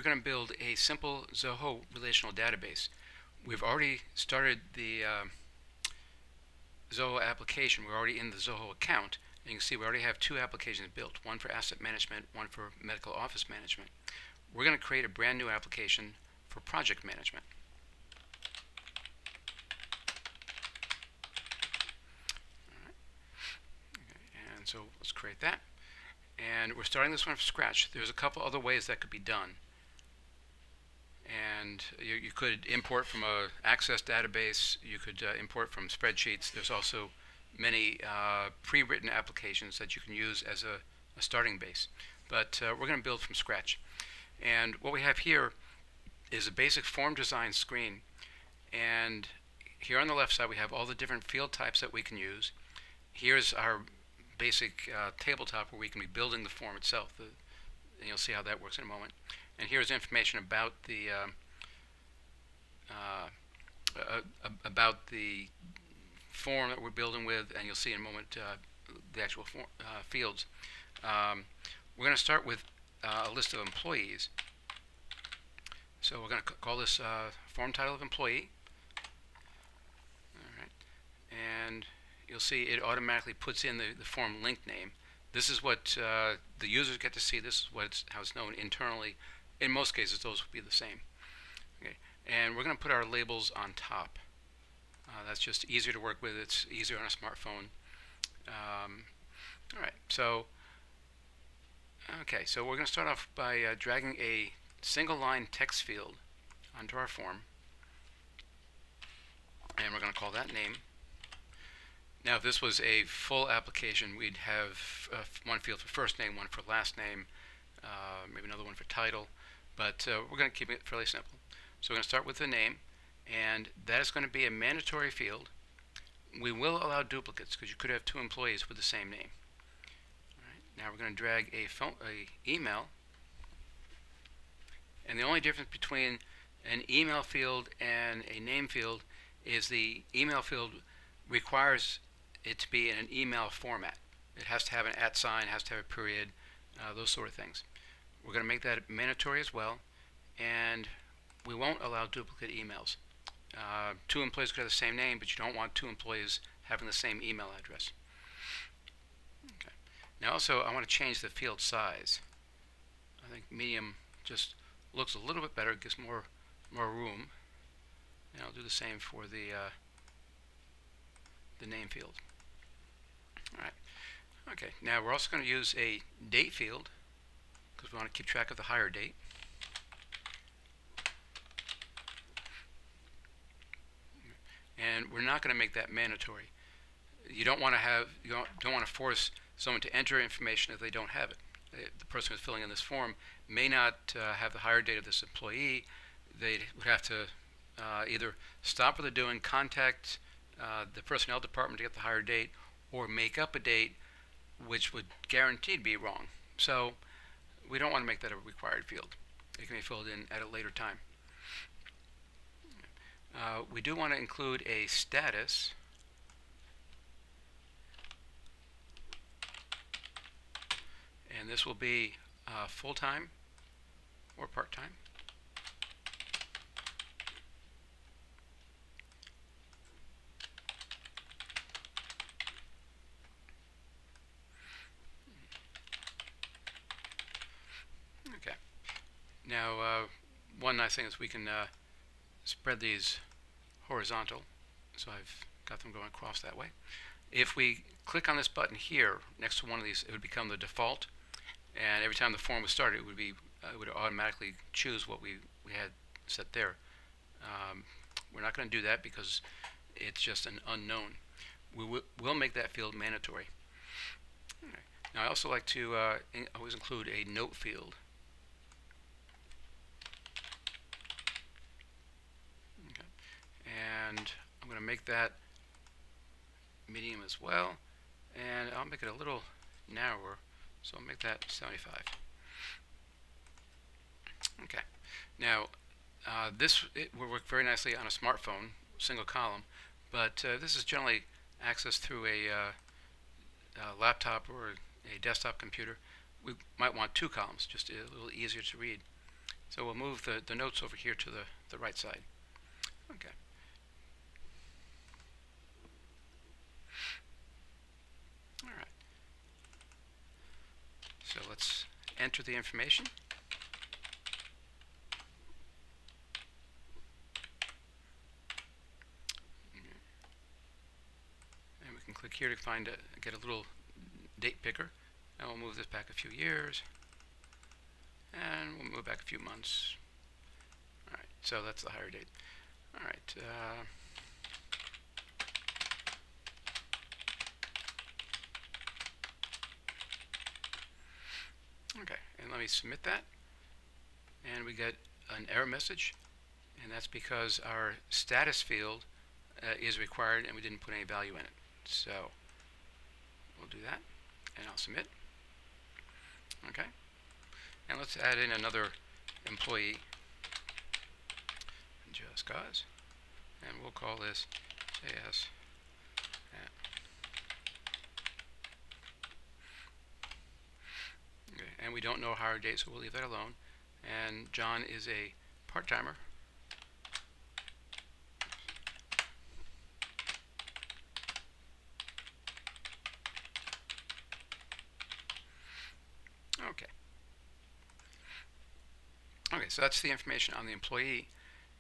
we're going to build a simple Zoho relational database. We've already started the Zoho application. We're already in the Zoho account. And you can see we already have two applications built, one for asset management, one for medical office management. We're going to create a brand new application for project management. All right. Okay. And so let's create that. And we're starting this one from scratch. There's a couple other ways that could be done. And you could import from a Access database. You could import from spreadsheets. There's also many pre-written applications that you can use as a starting base. But we're going to build from scratch. And what we have here is a basic form design screen. And here on the left side we have all the different field types that we can use. Here's our basic tabletop where we can be building the form itself. And you'll see how that works in a moment. And here's information about the form that we're building with, and you'll see in a moment the actual fields. We're going to start with a list of employees. So we're going to call this form title of employee. All right. And you'll see it automatically puts in the form link name. This is what the users get to see. This is how it's known internally. In most cases, those will be the same. Okay. And we're going to put our labels on top. That's just easier to work with. It's easier on a smartphone. All right. So, so we're going to start off by dragging a single line text field onto our form. And we're going to call that name. Now, if this was a full application, we'd have one field for first name, one for last name, maybe another one for title. But we're going to keep it fairly simple. So we're going to start with the name, and that is going to be a mandatory field. We will allow duplicates because you could have two employees with the same name. All right. Now we're going to drag a email, and the only difference between an email field and a name field is the email field requires it to be in an email format. It has to have an @ sign, has to have a period, those sort of things. We're going to make that mandatory as well, and we won't allow duplicate emails. Two employees could have the same name, but you don't want two employees having the same email address. Okay. Now also I want to change the field size. I think medium just looks a little bit better, it gives more room. And I'll do the same for the name field. All right. Okay. Now we're also going to use a date field because we want to keep track of the hire date. And we're not going to make that mandatory. You don't want to force someone to enter information if they don't have it. The person who's filling in this form may not have the hire date of this employee. They would have to either stop what they're doing, contact the personnel department to get the hire date, or make up a date which would guaranteed be wrong. So we don't want to make that a required field. It can be filled in at a later time. We do want to include a status. And this will be full-time or part-time. Okay. Now, one nice thing is we can spread these horizontal, so I've got them going across that way. If we click on this button here next to one of these, it would become the default, and every time the form was started, it would automatically choose what we had set there. We're not going to do that because it's just an unknown. We'll make that field mandatory. Okay. Now I also like to always include a note field. And I'm going to make that medium as well, and I'll make it a little narrower, so I'll make that 75. Okay. Now this will work very nicely on a smartphone, single column, but this is generally accessed through a laptop or a desktop computer. We might want two columns, just a little easier to read. So we'll move the notes over here to the right side. Okay. All right. So let's enter the information. And we can click here to get a little date picker. And we'll move this back a few years. And we'll move back a few months. All right, so that's the hire date. All right. Okay, and let me submit that. And we get an error message, and that's because our status field is required and we didn't put any value in it. So we'll do that, and I'll submit. Okay, and let's add in another employee, just cause, and we'll call this JS. Okay, and we don't know hire date, so we'll leave that alone. And John is a part-timer. Okay. Okay, so that's the information on the employee.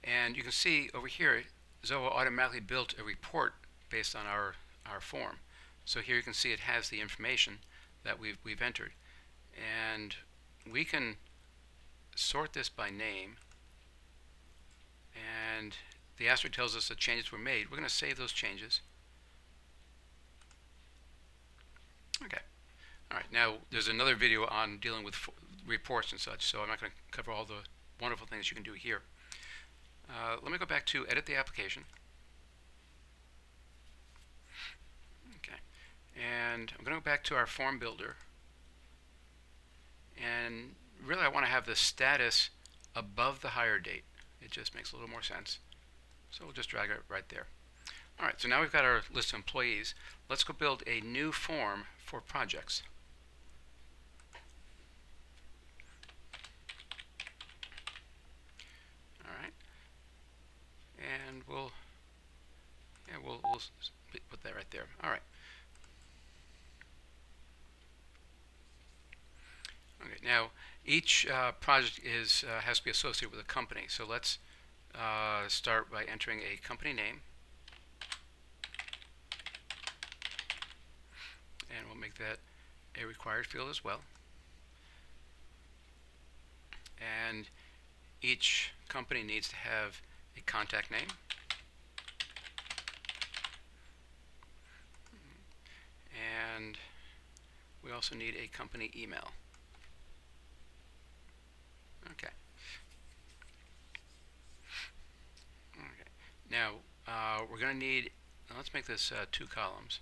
And you can see over here, Zoho automatically built a report based on our form. So here you can see it has the information that we've entered. And we can sort this by name. And the asterisk tells us that changes were made. We're going to save those changes. Okay. All right, now there's another video on dealing with reports and such, so I'm not going to cover all the wonderful things you can do here. Let me go back to edit the application. Okay, and I'm going to go back to our form builder. And really I want to have the status above the hire date. It just makes a little more sense. So we'll just drag it right there. All right, so now we've got our list of employees. Let's go build a new form for projects. All right, and we'll put that right there. All right. Okay, now each project has to be associated with a company. So let's start by entering a company name. And we'll make that a required field as well. And each company needs to have a contact name. And we also need a company email. Okay. Okay. Now we're going to need. Let's make this 2 columns.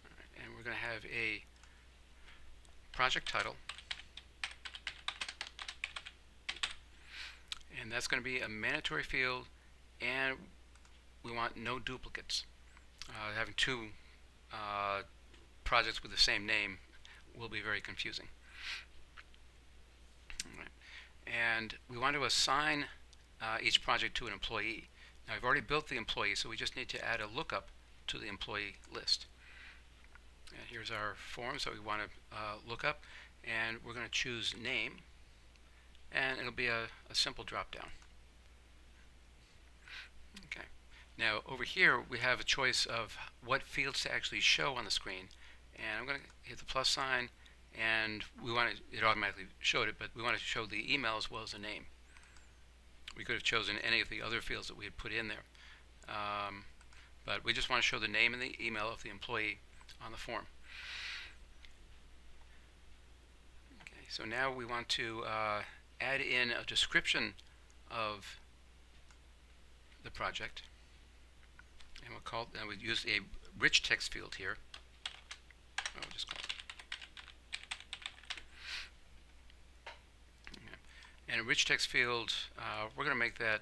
All right, and we're going to have a project title, and that's going to be a mandatory field, and we want no duplicates. Having 2 projects with the same name will be very confusing. All right. And we want to assign each project to an employee. Now I've already built the employee, so we just need to add a lookup to the employee list. And here's our form, so we want to look up, and we're going to choose name, and it'll be a simple drop down. Okay. Now over here we have a choice of what fields to actually show on the screen. And I'm going to hit the plus sign, and it automatically showed it, but we want to show the email as well as the name. We could have chosen any of the other fields that we had put in there. But we just want to show the name and the email of the employee on the form. Okay, so now we want to add in a description of the project. And we'll use a rich text field here. We'll just call it. Okay. And a rich text field, we're going to make that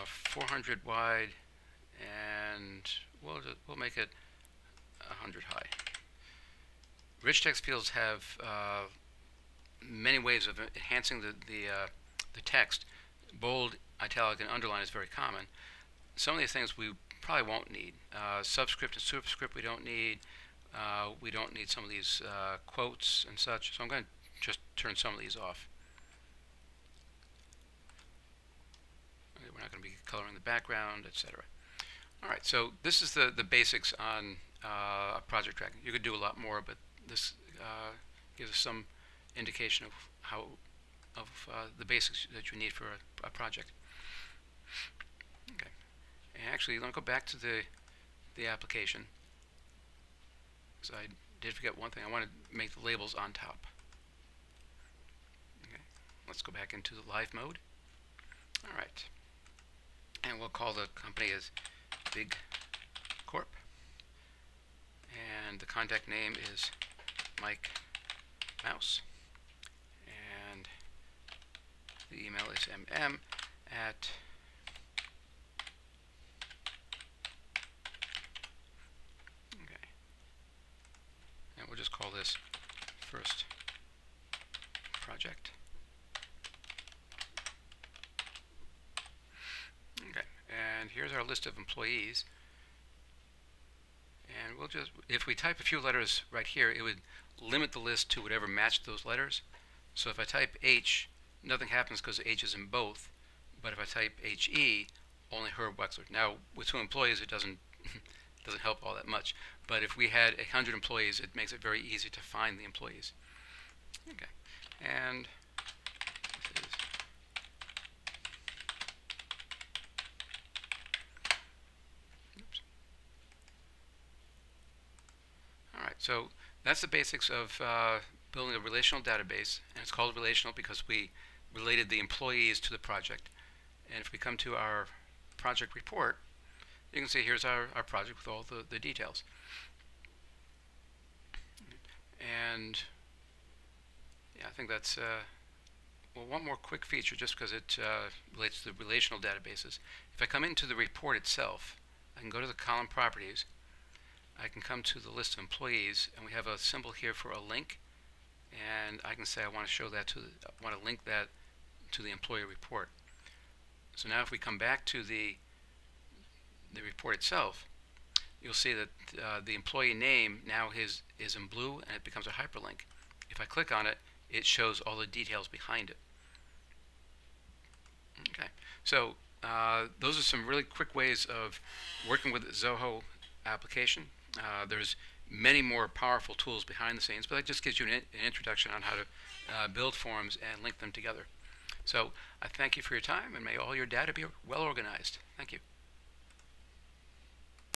400 wide, and we'll make it 100 high. Rich text fields have many ways of enhancing the text. Bold, italic, and underline is very common. Some of these things we probably won't need. Subscript and superscript we don't need. We don't need some of these quotes and such. So I'm going to just turn some of these off. Okay, we're not going to be coloring the background, etc. All right, so this is the basics on project tracking. You could do a lot more, but this gives us some indication of how the basics that you need for a project. Okay, and actually, let me go back to the application, because I did forget one thing. I want to make the labels on top. Okay, let's go back into the live mode. All right, and we'll call the company as Big Corp, and the contact name is Mike Mouse, and the email is mm at okay, and we'll just call this first project. Okay, and here's our list of employees. And we'll just, if we type a few letters right here, it would limit the list to whatever matched those letters. So if I type H, nothing happens because H is in both. But if I type HE, only Herb Wexler. Now, with 2 employees, it doesn't help all that much. But if we had 100 employees, it makes it very easy to find the employees. Okay, and this is Alright, so that's the basics of building a relational database, and it's called relational because we related the employees to the project. And if we come to our project report, you can see here's our project with all the details. And yeah, I think that's well, one more quick feature just because it relates to the relational databases. If I come into the report itself, I can go to the column properties. I can come to the list of employees, and we have a symbol here for a link, and I can say I want to show that I want to link that to the employee report. So now if we come back to the report itself, you'll see that the employee name now is in blue, and it becomes a hyperlink. If I click on it, it shows all the details behind it. Okay, so those are some really quick ways of working with the Zoho application. There's many more powerful tools behind the scenes, but that just gives you an introduction on how to build forms and link them together. So I thank you for your time, and may all your data be well organized. Thank you.